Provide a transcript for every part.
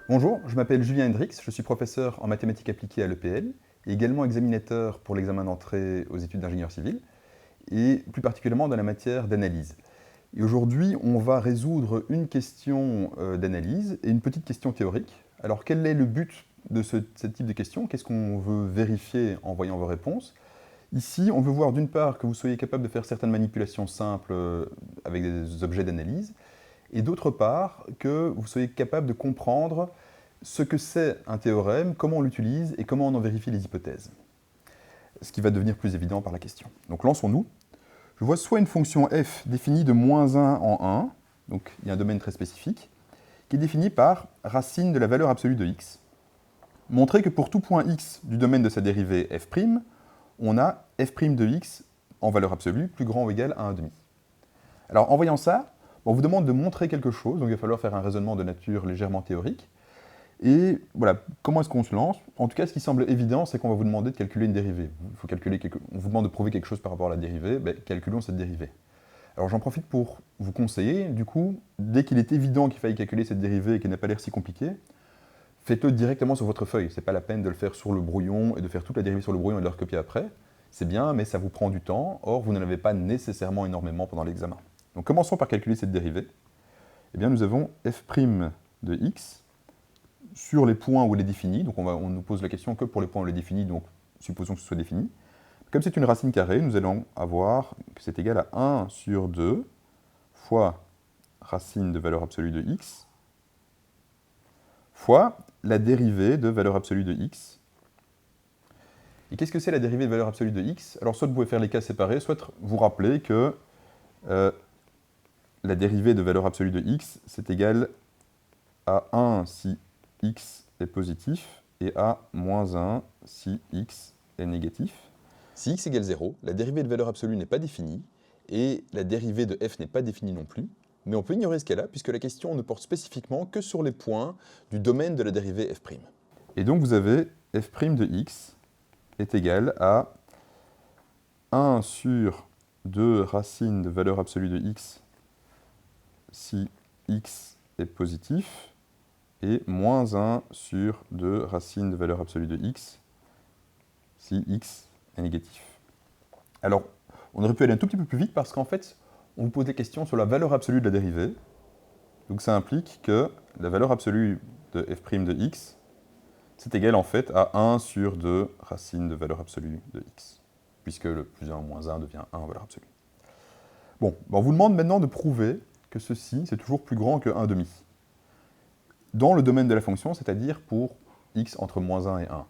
Bonjour, je m'appelle Julien Hendrix, je suis professeur en mathématiques appliquées à l'EPL et également examinateur pour l'examen d'entrée aux études d'ingénieur civil et plus particulièrement dans la matière d'analyse. Et aujourd'hui, on va résoudre une question d'analyse et une petite question théorique. Alors, quel est le but de ce type de question? Qu'est-ce qu'on veut vérifier en voyant vos réponses? Ici, on veut voir d'une part que vous soyez capable de faire certaines manipulations simples avec des objets d'analyse, et d'autre part, que vous soyez capable de comprendre ce que c'est un théorème, comment on l'utilise et comment on en vérifie les hypothèses. Ce qui va devenir plus évident par la question. Donc lançons-nous. Je vois soit une fonction f définie de moins 1 en 1, donc il y a un domaine très spécifique, qui est définie par racine de la valeur absolue de x. Montrer que pour tout point x du domaine de sa dérivée f', on a f' de x en valeur absolue plus grand ou égal à 1,5. Alors en voyant ça, on vous demande de montrer quelque chose, donc il va falloir faire un raisonnement de nature légèrement théorique. Et voilà, comment est-ce qu'on se lance? En tout cas, ce qui semble évident, c'est qu'on va vous demander de calculer une dérivée. On vous demande de prouver quelque chose par rapport à la dérivée, calculons cette dérivée. Alors j'en profite pour vous conseiller, du coup, dès qu'il est évident qu'il faille calculer cette dérivée et qu'elle n'a pas l'air si compliquée, faites-le directement sur votre feuille. C'est pas la peine de le faire sur le brouillon et de faire toute la dérivée sur le brouillon et de le recopier après. C'est bien, mais ça vous prend du temps. Or, vous n'en avez pas nécessairement énormément pendant l'examen. Donc commençons par calculer cette dérivée. Eh bien, nous avons f' de x sur les points où elle est définie. Donc on nous pose la question que pour les points où elle est définie, donc supposons que ce soit défini. Comme c'est une racine carrée, nous allons avoir que c'est égal à 1 sur 2 fois racine de valeur absolue de x fois la dérivée de valeur absolue de x. Et qu'est-ce que c'est la dérivée de valeur absolue de x? Alors soit vous pouvez faire les cas séparés, soit vous rappeler que la dérivée de valeur absolue de x, c'est égal à 1 si x est positif et à moins 1 si x est négatif. Si x égale 0, la dérivée de valeur absolue n'est pas définie et la dérivée de f n'est pas définie non plus, mais on peut ignorer ce cas-là puisque la question ne porte spécifiquement que sur les points du domaine de la dérivée f'. Et donc vous avez f' de x est égal à 1 sur 2 racines de valeur absolue de x si x est positif et moins 1 sur 2 racines de valeur absolue de x si x est négatif. Alors, on aurait pu aller un tout petit peu plus vite parce qu'en fait, on vous pose des questions sur la valeur absolue de la dérivée. Donc ça implique que la valeur absolue de f' de x, c'est égal en fait à 1 sur 2 racines de valeur absolue de x, puisque le plus 1 moins 1 devient 1 en valeur absolue. Bon, on vous demande maintenant de prouver que ceci, c'est toujours plus grand que 1,5. Dans le domaine de la fonction, c'est-à-dire pour x entre moins 1 et 1.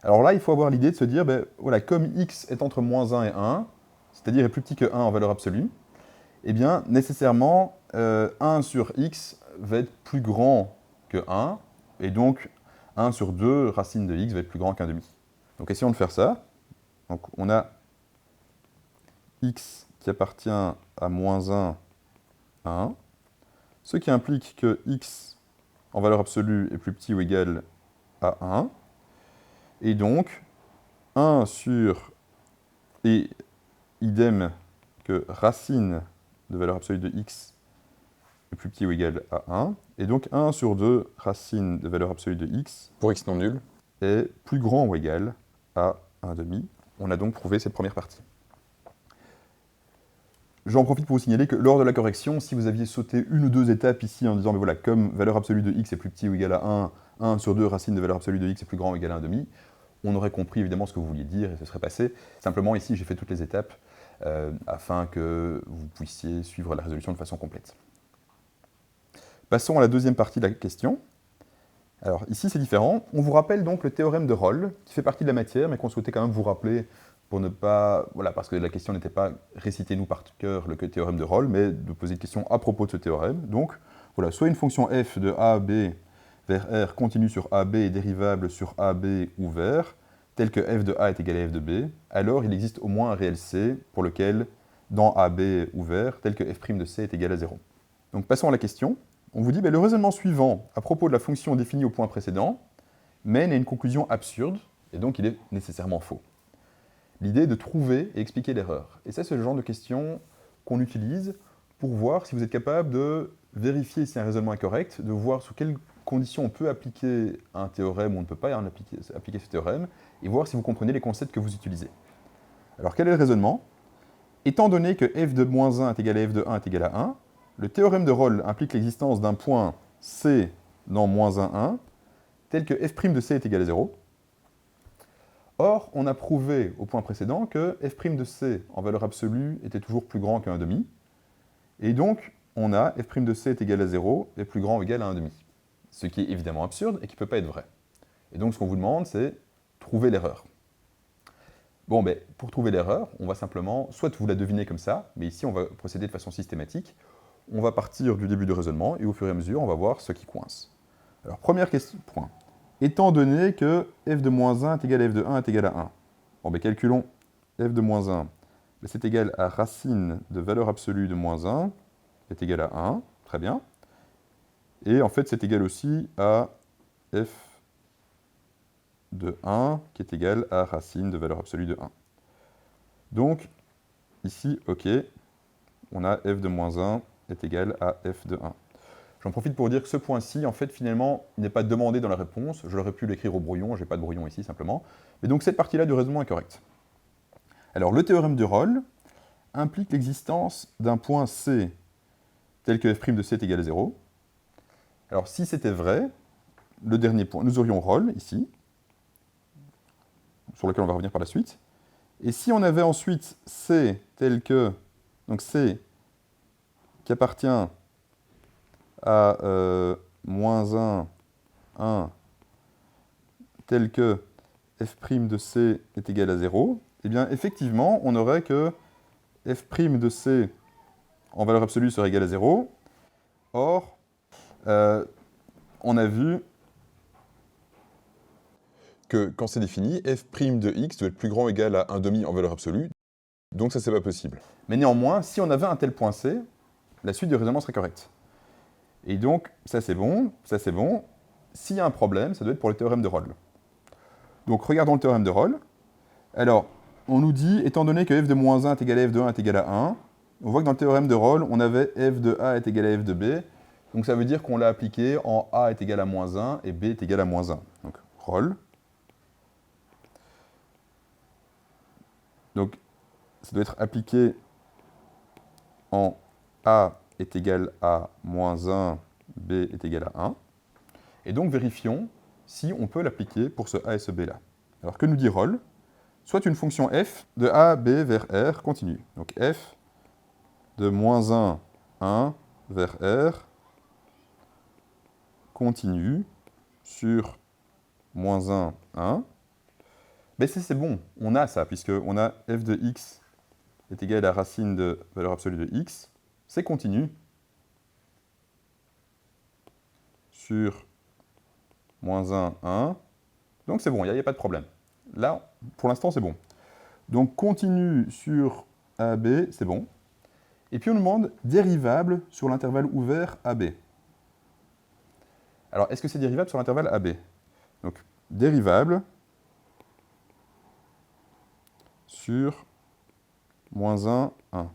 Alors là, il faut avoir l'idée de se dire, voilà, comme x est entre moins 1 et 1, c'est-à-dire est plus petit que 1 en valeur absolue, eh bien, nécessairement, 1 sur x va être plus grand que 1, et donc 1 sur 2 racine de x va être plus grand qu'1,5. Donc essayons de faire ça. Donc on a x qui appartient à moins 1 à 1, ce qui implique que x en valeur absolue est plus petit ou égal à 1, et donc 1 sur, et idem que racine de valeur absolue de x est plus petit ou égal à 1, et donc 1 sur 2 racine de valeur absolue de x, pour x non nul, est plus grand ou égal à 1,5. On a donc prouvé cette première partie. J'en profite pour vous signaler que lors de la correction, si vous aviez sauté une ou deux étapes ici en disant, voilà, comme valeur absolue de x est plus petit ou égal à 1, 1 sur 2 racine de valeur absolue de x est plus grand ou égal à 1,5, on aurait compris évidemment ce que vous vouliez dire et ce serait passé. Simplement ici, j'ai fait toutes les étapes afin que vous puissiez suivre la résolution de façon complète. Passons à la deuxième partie de la question. Alors ici c'est différent. On vous rappelle donc le théorème de Rolle, qui fait partie de la matière, mais qu'on souhaitait quand même vous rappeler pour ne pas, voilà, parce que la question n'était pas récitez-nous par cœur le théorème de Rolle, mais de poser une question à propos de ce théorème. Donc voilà, soit une fonction f de a, b vers r continue sur ab et dérivable sur ab ouvert, tel que f de a est égal à f de b, alors il existe au moins un réel c pour lequel, dans ab ouvert, tel que f' de c est égal à 0. Donc passons à la question. On vous dit, le raisonnement suivant, à propos de la fonction définie au point précédent, mène à une conclusion absurde, et donc il est nécessairement faux. L'idée est de trouver et expliquer l'erreur. Et ça, c'est le genre de question qu'on utilise pour voir si vous êtes capable de vérifier si un raisonnement est correct, de voir sous quelles conditions on peut appliquer un théorème ou on ne peut pas appliquer ce théorème, et voir si vous comprenez les concepts que vous utilisez. Alors quel est le raisonnement? Étant donné que f de moins 1 est égal à f de 1 est égal à 1, le théorème de Rolle implique l'existence d'un point C dans moins 1, 1, tel que f' de C est égal à 0. Or, on a prouvé au point précédent que f' de C en valeur absolue était toujours plus grand que 1,5, et donc on a f' de C est égal à 0 est plus grand ou égal à 1,5. Ce qui est évidemment absurde et qui ne peut pas être vrai. Et donc ce qu'on vous demande, c'est trouver l'erreur. Bon, ben, pour trouver l'erreur, on va simplement, soit vous la devinez comme ça, mais ici on va procéder de façon systématique. On va partir du début du raisonnement, et au fur et à mesure, on va voir ce qui coince. Alors, première question, point. Étant donné que f de moins 1 est égal à f de 1 est égal à 1, bon, ben, calculons f de moins 1, ben, c'est égal à racine de valeur absolue de moins 1 est égal à 1, très bien. Et en fait, c'est égal aussi à f de 1 qui est égal à racine de valeur absolue de 1. Donc, ici, ok, on a f de moins 1 est égal à f de 1. J'en profite pour dire que ce point-ci, en fait, finalement, n'est pas demandé dans la réponse. Je l'aurais pu l'écrire au brouillon, je n'ai pas de brouillon ici, simplement. Mais donc, cette partie-là du raisonnement est correcte. Alors, le théorème de Rolle implique l'existence d'un point C tel que f' de C est égal à 0. Alors, si c'était vrai, le dernier point, nous aurions Rolle, ici, sur lequel on va revenir par la suite. Et si on avait ensuite C tel que, donc C qui appartient à moins 1, 1, tel que f' de C est égal à 0, eh bien effectivement, on aurait que f' de C en valeur absolue serait égal à 0. Or, on a vu que quand c'est défini, f' de x doit être plus grand ou égal à 1,5 en valeur absolue, donc ça c'est pas possible. Mais néanmoins, si on avait un tel point C, la suite du raisonnement serait correcte. Et donc, ça c'est bon, ça c'est bon. S'il y a un problème, ça doit être pour le théorème de Rolle. Donc regardons le théorème de Rolle. Alors, on nous dit, étant donné que f de moins 1 est égal à f de 1 est égal à 1, on voit que dans le théorème de Rolle, on avait f de a est égal à f de b. Donc ça veut dire qu'on l'a appliqué en a est égal à moins 1 et b est égal à moins 1. Donc Rolle. Donc ça doit être appliqué en a est égal à moins 1, b est égal à 1. Et donc vérifions si on peut l'appliquer pour ce a et ce b là. Alors que nous dit Rolle? Soit une fonction f de a, b vers r continue. Donc f de moins 1, 1 vers r continue sur moins 1, 1. Mais c'est bon, on a ça, puisqu'on a f de x est égal à racine de valeur absolue de x. C'est continu sur moins 1, 1. Donc c'est bon, il n'y a pas de problème. Là, pour l'instant, c'est bon. Donc continu sur AB, c'est bon. Et puis on nous demande dérivable sur l'intervalle ouvert AB. Alors, est-ce que c'est dérivable sur l'intervalle AB? Donc, dérivable sur moins 1, 1.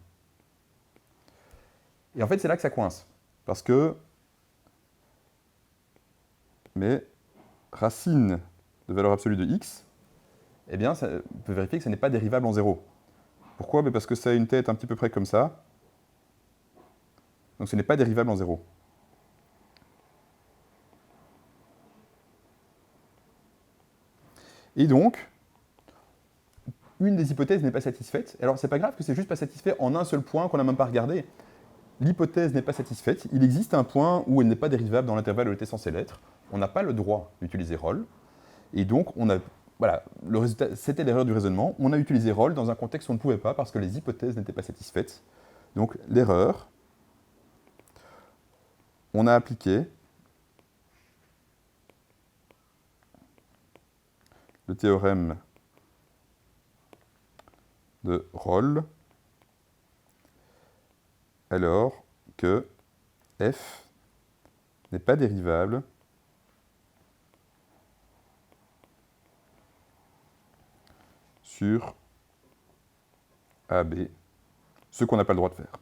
Et en fait, c'est là que ça coince. Parce que, mais racine de valeur absolue de x, eh bien, ça peut vérifier que ce n'est pas dérivable en 0. Pourquoi? Parce que ça a une tête un petit peu près comme ça. Donc ce n'est pas dérivable en 0. Et donc, une des hypothèses n'est pas satisfaite. Alors, c'est pas grave que c'est juste pas satisfait en un seul point qu'on n'a même pas regardé. L'hypothèse n'est pas satisfaite. Il existe un point où elle n'est pas dérivable dans l'intervalle où elle était censée l'être. On n'a pas le droit d'utiliser Rolle. Et donc, voilà, le résultat, c'était l'erreur du raisonnement. On a utilisé Rolle dans un contexte où on ne pouvait pas parce que les hypothèses n'étaient pas satisfaites. Donc, l'erreur, on a appliqué le théorème de Rolle alors que f n'est pas dérivable sur AB, ce qu'on n'a pas le droit de faire.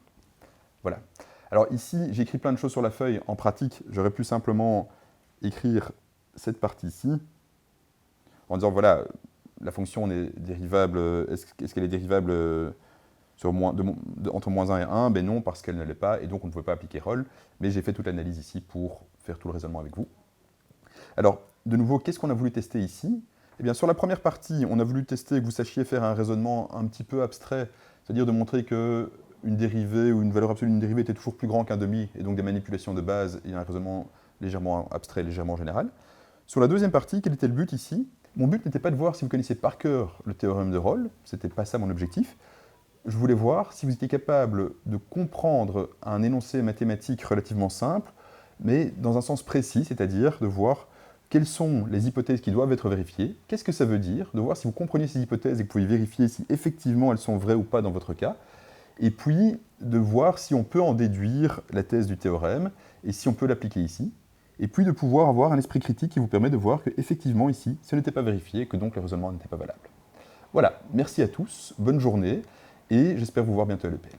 Voilà. Alors ici, j'ai écrit plein de choses sur la feuille. En pratique, j'aurais pu simplement écrire cette partie ici, en disant, voilà, la fonction est dérivable, est-ce qu'elle est dérivable sur entre moins 1 et 1? Ben non, parce qu'elle ne l'est pas, et donc on ne pouvait pas appliquer roll, mais j'ai fait toute l'analyse ici pour faire tout le raisonnement avec vous. Alors, de nouveau, qu'est-ce qu'on a voulu tester ici? Eh bien, sur la première partie, on a voulu tester que vous sachiez faire un raisonnement un petit peu abstrait, c'est-à-dire de montrer que une dérivée ou une valeur absolue d'une dérivée était toujours plus grand qu'un demi, et donc des manipulations de base et un raisonnement légèrement abstrait, légèrement général. Sur la deuxième partie, quel était le but ici? Mon but n'était pas de voir si vous connaissiez par cœur le théorème de Rolle, c'était pas ça mon objectif. Je voulais voir si vous étiez capable de comprendre un énoncé mathématique relativement simple, mais dans un sens précis, c'est-à-dire de voir quelles sont les hypothèses qui doivent être vérifiées, qu'est-ce que ça veut dire, de voir si vous comprenez ces hypothèses et que vous pouvez vérifier si effectivement elles sont vraies ou pas dans votre cas, et puis de voir si on peut en déduire la thèse du théorème, et si on peut l'appliquer ici, et puis de pouvoir avoir un esprit critique qui vous permet de voir qu'effectivement ici, ce n'était pas vérifié, et que donc le raisonnement n'était pas valable. Voilà, merci à tous, bonne journée, et j'espère vous voir bientôt à l'EPL.